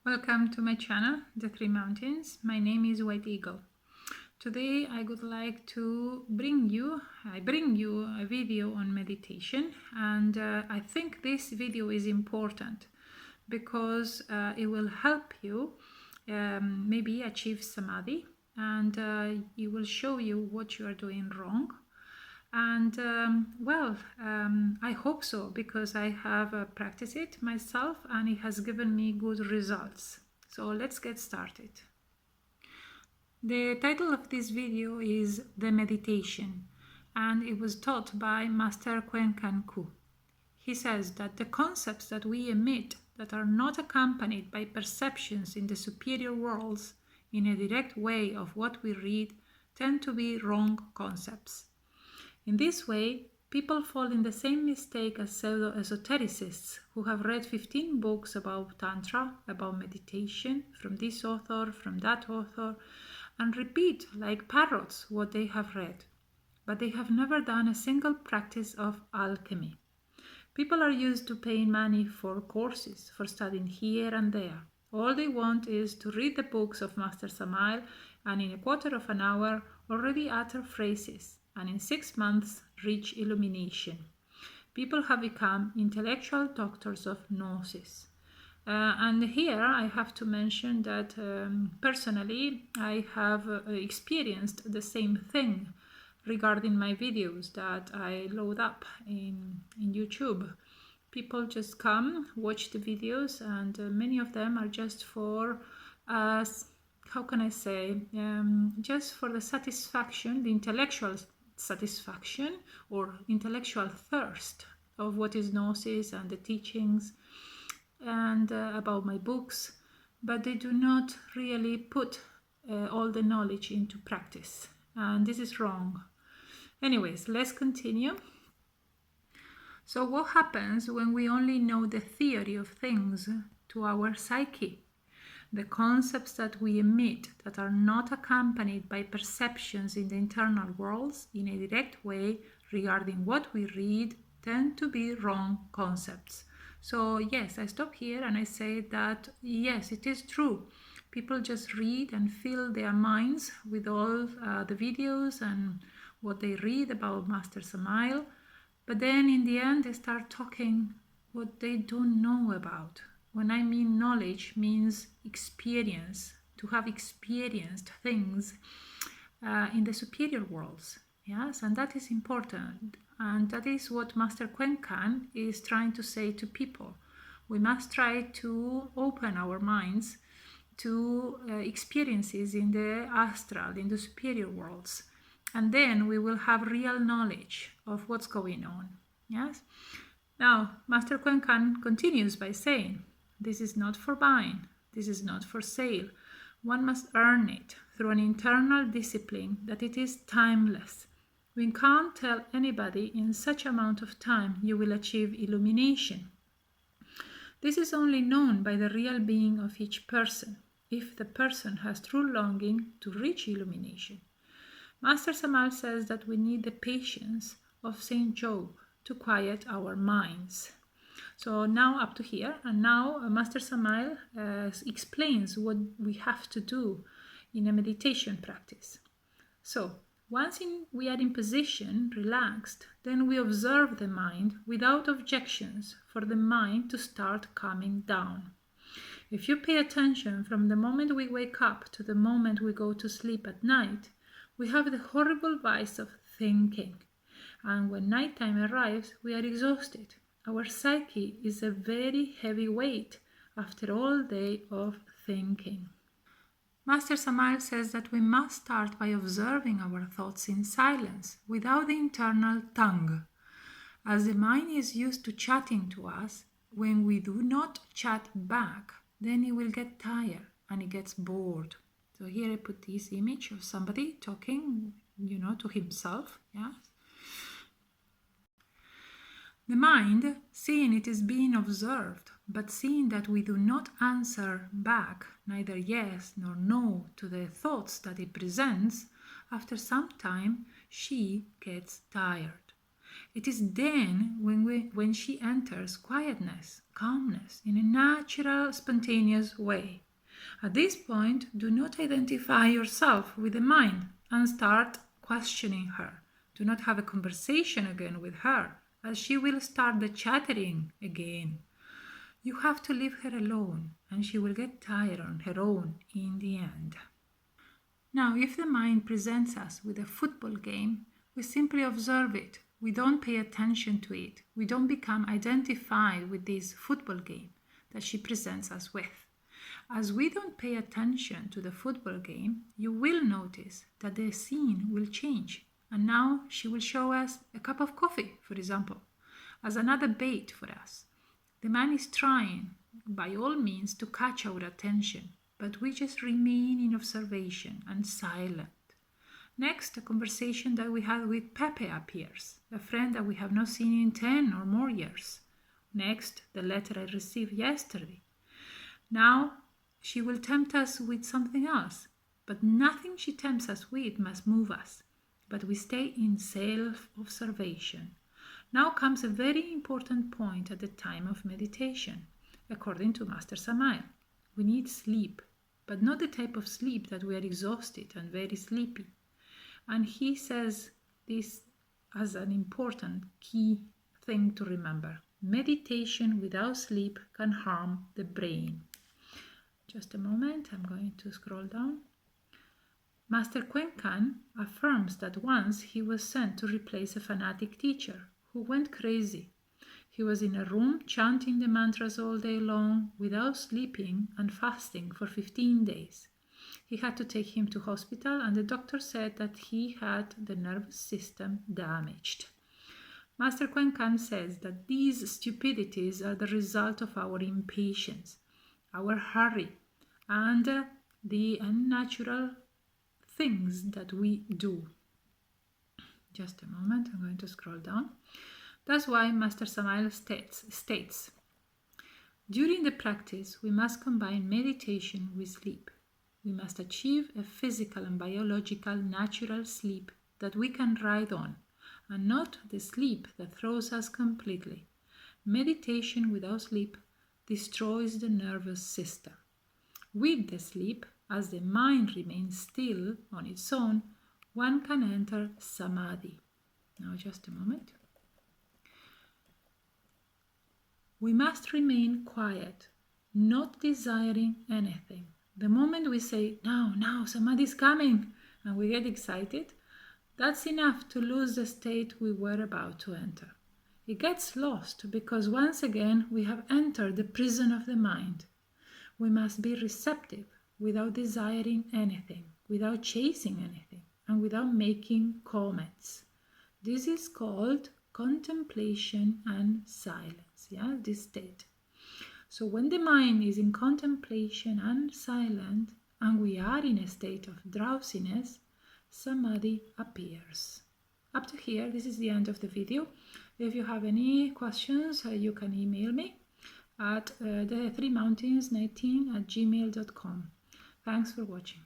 Welcome to my channel, The Three Mountains. My name is White Eagle. Today I would like to bring you a video on meditation, and I think this video is important because it will help you maybe achieve samadhi, and it will show you what you are doing wrong. And I hope so, because I have practiced it myself and it has given me good results. So let's get started. The title of this video is The Meditation, and it was taught by Master Kwenkan. He says that the concepts that we emit that are not accompanied by perceptions in the superior worlds in a direct way of what we read tend to be wrong concepts. In this way, people fall in the same mistake as pseudo-esotericists who have read 15 books about Tantra, about meditation, from this author, from that author, and repeat like parrots what they have read. But they have never done a single practice of alchemy. People are used to paying money for courses, for studying here and there. All they want is to read the books of Master Samael and in a quarter of an hour already utter phrases, and in 6 months reach illumination. People have become intellectual doctors of gnosis. And here I have to mention that personally I have experienced the same thing regarding my videos that I load up in YouTube. People just come, watch the videos, and many of them are just for how can I say, just for the satisfaction, the intellectual satisfaction or intellectual thirst of what is gnosis and the teachings and about my books, but they do not really put all the knowledge into practice, and this is wrong. Anyways, let's continue. So what happens when we only know the theory of things to our psyche? The concepts that we emit that are not accompanied by perceptions in the internal worlds in a direct way regarding what we read tend to be wrong concepts. So yes, I stop here and I say that yes, it is true. People just read and fill their minds with all the videos and what they read about Master Samael, but then in the end they start talking what they don't know about. When I mean knowledge, means experience, to have experienced things in the superior worlds. Yes, and that is important. And that is what Master Kwenkan is trying to say to people. We must try to open our minds to experiences in the astral, in the superior worlds. And then we will have real knowledge of what's going on. Yes. Now, Master Kwenkan continues by saying, this is not for buying, this is not for sale. One must earn it through an internal discipline that it is timeless. We can't tell anybody in such amount of time you will achieve illumination. This is only known by the real being of each person, if the person has true longing to reach illumination. Master Samael says that we need the patience of Saint Job to quiet our minds. So now up to here, and now Master Samael explains what we have to do in a meditation practice. So once we are in position, relaxed, then we observe the mind without objections for the mind to start calming down. If you pay attention from the moment we wake up to the moment we go to sleep at night, we have the horrible vice of thinking. And when nighttime arrives, we are exhausted. Our psyche is a very heavy weight after all day of thinking. Master Samael says that we must start by observing our thoughts in silence, without the internal tongue. As the mind is used to chatting to us, when we do not chat back, then it will get tired and it gets bored. So here I put this image of somebody talking, to himself. Yeah. The mind, seeing it is being observed, but seeing that we do not answer back, neither yes nor no, to the thoughts that it presents, after some time she gets tired. It is then when she enters quietness, calmness, in a natural, spontaneous way. At this point, do not identify yourself with the mind and start questioning her. Do not have a conversation again with her, as she will start the chattering again. You have to leave her alone, and she will get tired on her own in the end. Now, if the mind presents us with a football game, we simply observe it. We don't pay attention to it. We don't become identified with this football game that she presents us with. As we don't pay attention to the football game, you will notice that the scene will change. And now she will show us a cup of coffee, for example, as another bait for us. The man is trying, by all means, to catch our attention, but we just remain in observation and silent. Next, a conversation that we had with Pepe appears, a friend that we have not seen in 10 or more years. Next, the letter I received yesterday. Now, she will tempt us with something else, but nothing she tempts us with must move us, but we stay in self-observation. Now comes a very important point at the time of meditation, according to Master Samael. We need sleep, but not the type of sleep that we are exhausted and very sleepy. And he says this as an important key thing to remember. Meditation without sleep can harm the brain. Just a moment, I'm going to scroll down. Master Kwenkan affirms that once he was sent to replace a fanatic teacher who went crazy. He was in a room chanting the mantras all day long without sleeping and fasting for 15 days. He had to take him to hospital and the doctor said that he had the nervous system damaged. Master Kwenkan says that these stupidities are the result of our impatience, our hurry, and the unnatural things that we do. Just a moment, I'm going to scroll down. That's why Master Samael states, during the practice, we must combine meditation with sleep. We must achieve a physical and biological natural sleep that we can ride on, and not the sleep that throws us completely. Meditation without sleep destroys the nervous system. With the sleep, as the mind remains still on its own, one can enter samadhi. Now just a moment. We must remain quiet, not desiring anything. The moment we say, now, samadhi is coming, and we get excited, that's enough to lose the state we were about to enter. It gets lost because once again we have entered the prison of the mind. We must be receptive without desiring anything, without chasing anything, and without making comments. This is called contemplation and silence, this state. So when the mind is in contemplation and silent, and we are in a state of drowsiness, samadhi appears. Up to here, this is the end of the video. If you have any questions, you can email me at the3mountains19@gmail.com. Thanks for watching.